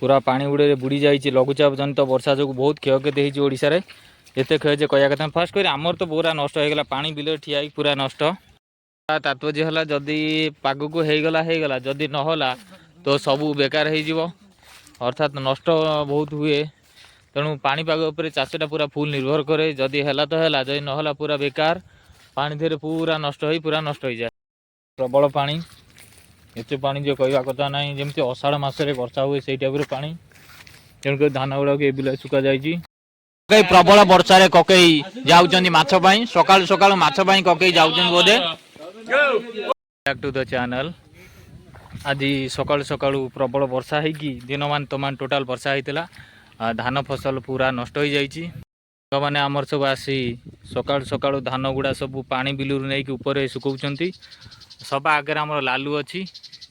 पूरा पानी गुड़े बुड़ी जाइए लघुचाप जनित वर्षा जो बहुत क्षयक्षति होती ओडिशा रे एते क्षय जे कहया कथा फास्ट कर आमर तो पूरा नष्ट हो गला पानी बिल ठिया पूरा नष्ट तात्पर्य है जदि पाग को होगला जदि नहला तो सबू बेकार हो अर्थात नष्ट बहुत हुए तेणु पानीपाग उपर चाषटा पूरा फुल निर्भर करे जदि है तो है जदि नहला पूरा बेकार पानी थे पूरा नष्ट हो पूरा नष्ट हो जाए प्रबल पानी एत पानी जो कहवा कथा ना जमी अषाढ़ मसरे वर्षा हुए से टाइप पानी तेणुक धान गुड़ाक ए बिल सुका जाइए प्रबल वर्षा रे ककई जाउछन्ती माछ पई सकाळ सकाळ माछ पई ककई जाउछन बोधे बैक टू द चैनल आज सकाळ सकाळ प्रबल वर्षा हेकी दिनमान तमान टोटाल वर्षा होता धान फसल पूरा नष्ट हो जाइए मैंने आमर सब आसी सकाळ सकाळ धान गुड़ा सब पानी बिलू नहीं ऊपर सुखौछन्ती सब आगे आमर लालू अच्छी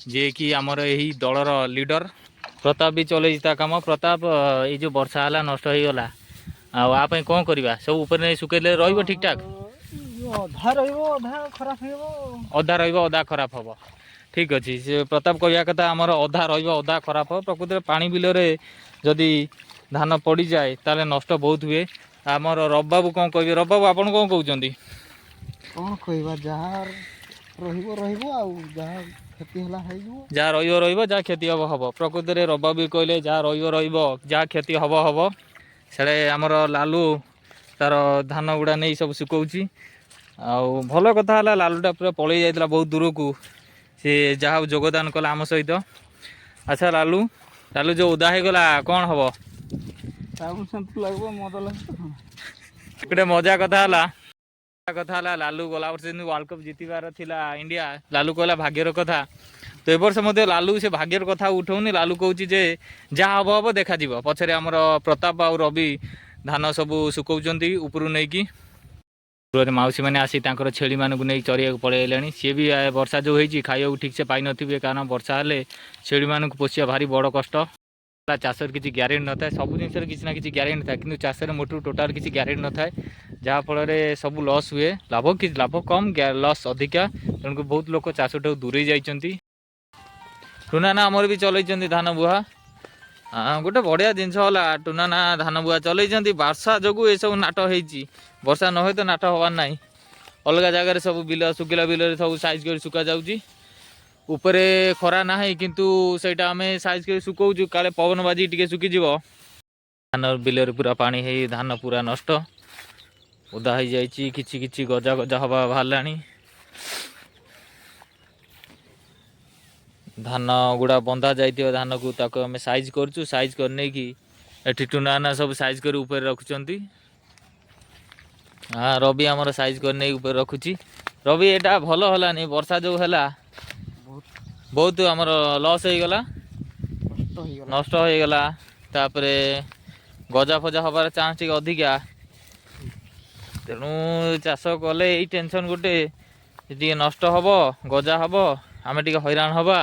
जे कि आमर यही दलर लीडर प्रताप भी चले काम प्रताप ये जो वर्षा है नष्ट हो गला आप कौन करवा सब ऊपर नहीं सुखेले रही ठीक ठाक अधा रहा खराब हम ठीक अच्छे से प्रताप कहवा कथा आमर अधा रहा खराब हम प्रकृति में पानी बिल जदि धान पड़ जाए ताले नष्ट बहुत हुए आमर रब बाबू कौन कहे रब बाबू आपन कौन कहते कौन कहवा जहाँ जहाँ रहा क्षति हम हम प्रकृति में रब भी कहले जहाँ रहा क्षति हम हम से आमर लालू तार धान गुड़ा नहीं सब सुखौची आउ भल कथा है लालूटा पूरा पलि जाता बहुत दूर को सी जहाँ योगदान कला आम सहित अच्छा लालू लालू जो उदा होगला कौन हम गोटे मजा कथा है लालू गला वर्ष वर्ल्ड कप जीतबार थिला इंडिया लालू कहला भाग्यर कथा तो ए वर्ष मध्य लालू से भाग्यर कथा उठाऊनी लालू कहूँ जे जहाँ हम हम देखा पछरे आमर प्रताप आ रवि धान सब सुखौचंती उपरू नहीं कि मौसी मैंने आसी छेली मानक नहीं चरिया पलैले सी भी वर्षा जो होती खाइबा ठीक से पाई नथिबे कारण वर्षा हेले छेली मानक पोषिया भारी बड़ कष्ट चाषर किसी ग्यारेंटी न था सब जिन किसी ना कि ग्यारेंटी था कि चाषर मोटू टोटाल किसी ग्यारेंटी न था जहाँफल सब लॉस हुए लाभ कम लॉस अधिका तेणुक बहुत लोग चाष दूरे जाइंट टुनाना आमर भी चलती धान बुहा गोटे बढ़िया जिनस है टुनाना धान बुहा चलती वर्षा जो ये सब नाट होती वर्षा न हो तो नाट हबार ना अलग जगार सब बिल सुखिला बिल सब साइज कर सुका जाऊँगी उपरे खरा ना किंतु सेटा आम साइज कर सुखौचु काले पवन बाजी टी सुखीज धान बिल पूरा पानी है धान पूरा नष्ट उदा हो जाइए कि गजा गजा हवा बाहर धान गुड़ा बंधा जाइए धान को ताको आम साइज करचु साइज करने की एठी टुनाना सब साइज कर ऊपर रखुचंती हाँ रवि आमर साइज करने ऊपर रखुची रवि एटा भल हलानी वर्षा जो है बहुत आमर लॉस हो गला नष्ट हो गला तापरे गजा फजा हबार चांस टी अधिका तेणु चाष कले यही टेंशन गोटे टी नष्ट हम गजा हम आम टे हैरान हवा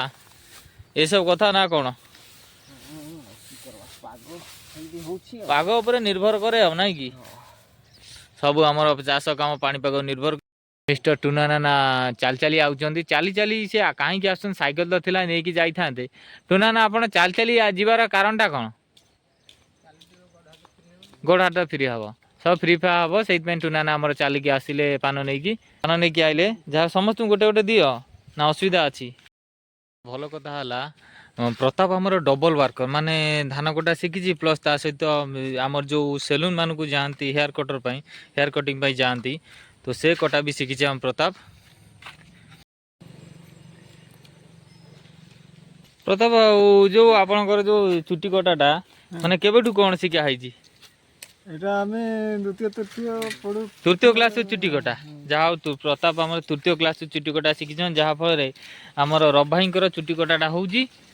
ये सब कथा ना कौन पाग उपर निर्भर करे अब ना कि सब आमर चाष काम पानीपाग निर्भर मिस्टर टुनाना ना चाल चली आउचंती चाली चाली से कहीं आसन साइकेल तो थिला नहीं कि जाई थांते टुनाना आपण चाल चली जीवार कारणटा कौन गोड़ हाथ फ्री हम सब फ्री फा हम से टुनाना आमर चलिकी आसिले पान नहीं कि आइले जहाँ समस्त गोटे गोटे दियो ना असुविधा अच्छी भल कथा है प्रताप आमर डबल वर्कर माने धान कटा शिखी प्लस ता सहित आमर जो सेलून मान को जाती हेयर कटर हेयर कटिंग जाती तो से कटा भी शिखी आम प्रताप प्रताप जो आपणकर जो चुटी कटाटा माने केबेठू कौन शिखा है तृतीय क्लास चुटी कटा जहाँ प्रताप आम तृतीय क्लास चुटी कटा शिखी जहाँफल आमर रभाईकर चुटी कटाटा हूँ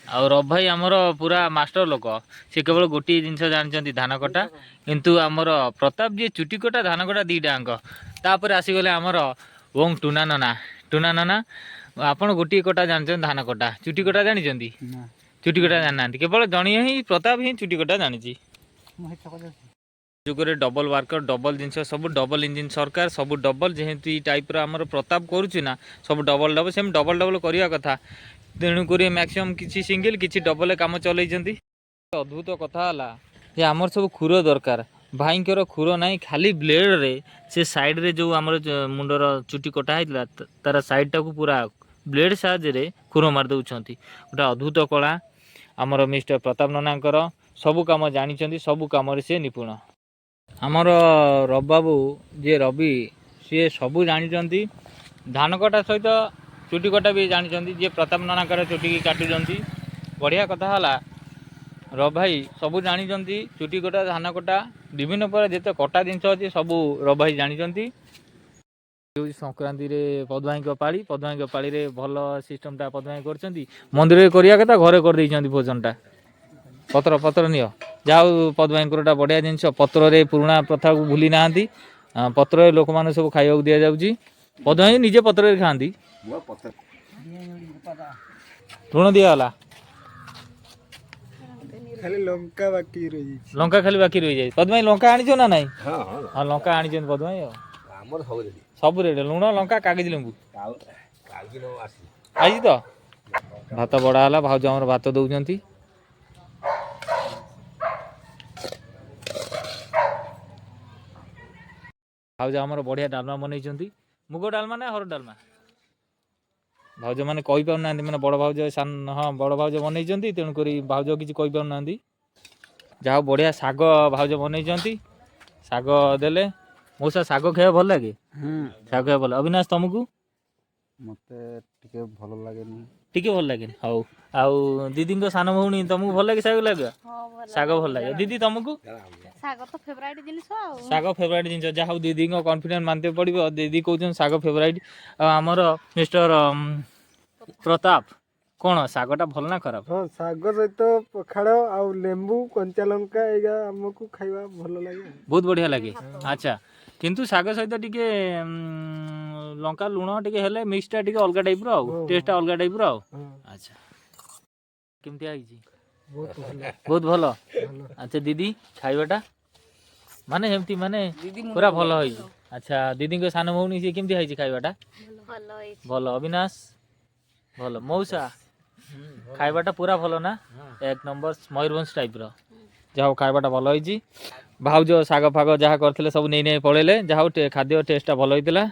आ रभाई आमर पूरा मास्टर लोक सी केवल गोटे जिनस जानते धान कटा किंतु आमर प्रताप जी चुटी कटा धान कटा दीटा अंक तापर आसीगले आमर ओं टुना नाना आपड़ गोटे कटा जानते धान कटा चुटी कटा जानी चुटी कटा जाना केवल जड़िए ही प्रताप ही चुटी कटा जानी जुगे डबल वर्कर डबल जिन सब डबल इंजिन सरकार सब डबल जेहेतु टाइप आमर प्रताप करुना सब double double same double double करवा कथा तेणुक मैक्सीम किसी सिंगल किसी डबल काम चलती। ଅଦ୍ଭୁତ କଥା ହେଲା ଯେ ଆମର ସବୁ ଖୁର ଦରକାର। ଭାଇଙ୍କର ଖୁର ନାହିଁ, ଖାଲି ବ୍ଲେଡ଼ରେ ସେ ସାଇଡ଼ରେ ଯେଉଁ ଆମର ମୁଣ୍ଡର ଚୁଟି କଟା ହେଇଥିଲା ତାର ସାଇଡ଼ଟାକୁ ପୁରା ବ୍ଲେଡ଼ ସାହାଯ୍ୟରେ ଖୁର ମାରି ଦେଉଛନ୍ତି। ଗୋଟେ ଅଦ୍ଭୁତ କଳା ଆମର ମିଷ୍ଟର ପ୍ରତାପ ନନାଙ୍କର। ସବୁ କାମ ଜାଣିଛନ୍ତି, ସବୁ କାମରେ ସେ ନିପୁଣ। ଆମର ରବିବାବୁ ଯିଏ ରବି, ସିଏ ସବୁ ଜାଣିଛନ୍ତି। ଧାନ କଟା ସହିତ ଚୁଟି କଟା ବି ଜାଣିଛନ୍ତି। ଯିଏ ପ୍ରତାପ ନନାଙ୍କର ଚୁଟିକି କାଟୁଛନ୍ତି। ବଢ଼ିଆ କଥା ହେଲା ରବି ଭାଇ ସବୁ ଜାଣିଛନ୍ତି। ଚୁଟି କଟା, ଧାନ କଟା, ବିଭିନ୍ନ ପ୍ରକାର ଯେତେ କଟା ଜିନିଷ ଅଛି ସବୁ ରବି ଭାଇ ଜାଣିଛନ୍ତି। ହେଉଛି ସଂକ୍ରାନ୍ତିରେ ପଦୁଭାଇଙ୍କ ପାଳି। ପଦୁଭାଇଙ୍କ ପାଳିରେ ଭଲ ସିଷ୍ଟମଟା ପଦୁଭାଇ କରିଛନ୍ତି। ମନ୍ଦିରରେ କରିବା କଥା, ଘରେ କରିଦେଇଛନ୍ତି ଭୋଜନଟା। ପତ୍ର ନିଅ। ଯାହା ହଉ ପଦୁଭାଇଙ୍କର ଗୋଟେ ବଢ଼ିଆ ଜିନିଷ, ପତ୍ରରେ ପୁରୁଣା ପ୍ରଥାକୁ ଭୁଲି ନାହାନ୍ତି। ପତ୍ରରେ ଲୋକମାନେ ସବୁ ଖାଇବାକୁ ଦିଆଯାଉଛି। ପଦୁଭାଇ ନିଜେ ପତ୍ରରେ ଖାଆନ୍ତି। ଋଣ ଦିଆଗଲା, ଖାଲି ଲଙ୍କା ବାକି ରହିଯାଇଛି। ଲଙ୍କା ଖାଲି ବାକି ରହିଯାଇଛି। ପଦୁଭାଇ ଲଙ୍କା ଆଣିଛ ନା ନାଇଁ? ହଁ ଲଙ୍କା ଆଣିଛନ୍ତି ପଦୁଭାଇ। ଆଉ ସବୁ ରେଟ୍, ଲୁଣ, ଲଙ୍କା, କାଗଜ ଲେମ୍ବୁ ଆଇଛି ତ। ଭାତ ବଢ଼ା ହେଲା, ଭାଉଜ ଆମର ଭାତ ଦଉଛନ୍ତି। ଭାଉଜ ଆମର ବଢ଼ିଆ ଡାଲମା ବନେଇଛନ୍ତି। ମୁଗ ଡାଲମା ନା ହରଡ଼ ଡାଲମା? ଭାଉଜ ମାନେ କହିପାରୁନାହାନ୍ତି, ମାନେ ବଡ଼ ଭାଉଜ ହଁ ବଡ଼ ଭାଉଜ ବନେଇଛନ୍ତି, ତେଣୁକରି ଭାଉଜ କିଛି କହିପାରୁନାହାନ୍ତି। ଯାହା ହଉ ବଢ଼ିଆ ଶାଗ ଭାଉଜ ବନେଇଛନ୍ତି। ଶାଗ ଦେଲେ। ମଉସା ଶାଗ ଖାଇବା ଭଲ ଲାଗେ? ଶାଗ ଖାଇବା ଭଲ। ଅବିନାଶ ତମକୁ? ମତେ ଟିକେ ଭଲ ଲାଗେନି। ଟିକେ ଭଲ ଲାଗେନି। ହଉ। ଆଉ ଦିଦିଙ୍କ ସାନ ଭଉଣୀ ତମକୁ ଭଲ ଲାଗେ ଶାଗ ଲାଗେ? ଶାଗ ଭଲ ଲାଗେ। ଦିଦି ତମକୁ? ଶାଗ ତ ଫେଭରାଇଟ ଜିନିଷ ଆଉ। ଶାଗ ଫେଭରାଇଟ ଜିନିଷ। ଯାହା ହଉ ଦିଦିଙ୍କ କନଫିଡେନ୍ସ ମାନିତେ ପଡ଼ିବ। ଦିଦି କହୁଛନ୍ତି ଶାଗ ଫେଭରାଇଟ। ଆଉ ଆମର ମିଷ୍ଟର ପ୍ରତାପ, କ'ଣ ଶାଗଟା ଭଲ ନା ଖରାପ? ହଁ, ଶାଗ ସହିତ ପଖାଳ ଆଉ ଲେମ୍ବୁ, କଞ୍ଚା ଲଙ୍କା, ଏଇଟା ଆମକୁ ଖାଇବା ଭଲ ଲାଗେ। ବହୁତ ବଢ଼ିଆ ଲାଗେ। ଆଚ୍ଛା, କିନ୍ତୁ ଶାଗ ସହିତ ଟିକେ ଲଙ୍କା ଲୁଣ ଟିକେ ହେଲେ ମିକ୍ସଟା ଟିକେ ଅଲଗା ଟାଇପ୍ର, ଆଉ ଟେଷ୍ଟଟା ଅଲଗା ଟାଇପ୍ର ଆଉ। ଆଚ୍ଛା, କେମିତି ହେଇଛି? ବହୁତ ଭଲ। ଆଚ୍ଛା ଦିଦି, ଖାଇବାଟା ମାନେ ଏମିତି ମାନେ ପୁରା ଭଲ ହେଇଛି। ଆଚ୍ଛା, ଦିଦିଙ୍କ ସାନ ଭଉଣୀ ସିଏ କେମିତି ହେଇଛି ଖାଇବାଟା? ଭଲ। ଅବିନାଶ ଭଲ। ମଉସା ଖାଇବାଟା ପୁରା ଭଲ ନା? ଏକ ନମ୍ବର ମୟୂରଭଞ୍ଜ ଟାଇପ୍ର। ଯାହା ହଉ ଖାଇବାଟା ଭଲ ହେଇଛି। ଭାଉଜ ଶାଗ ଫାଗ ଯାହା କରିଥିଲେ ସବୁ ନେଇ ପଳେଇଲେ। ଯାହା ହଉ ଖାଦ୍ୟ ଟେଷ୍ଟଟା ଭଲ ହେଇଥିଲା।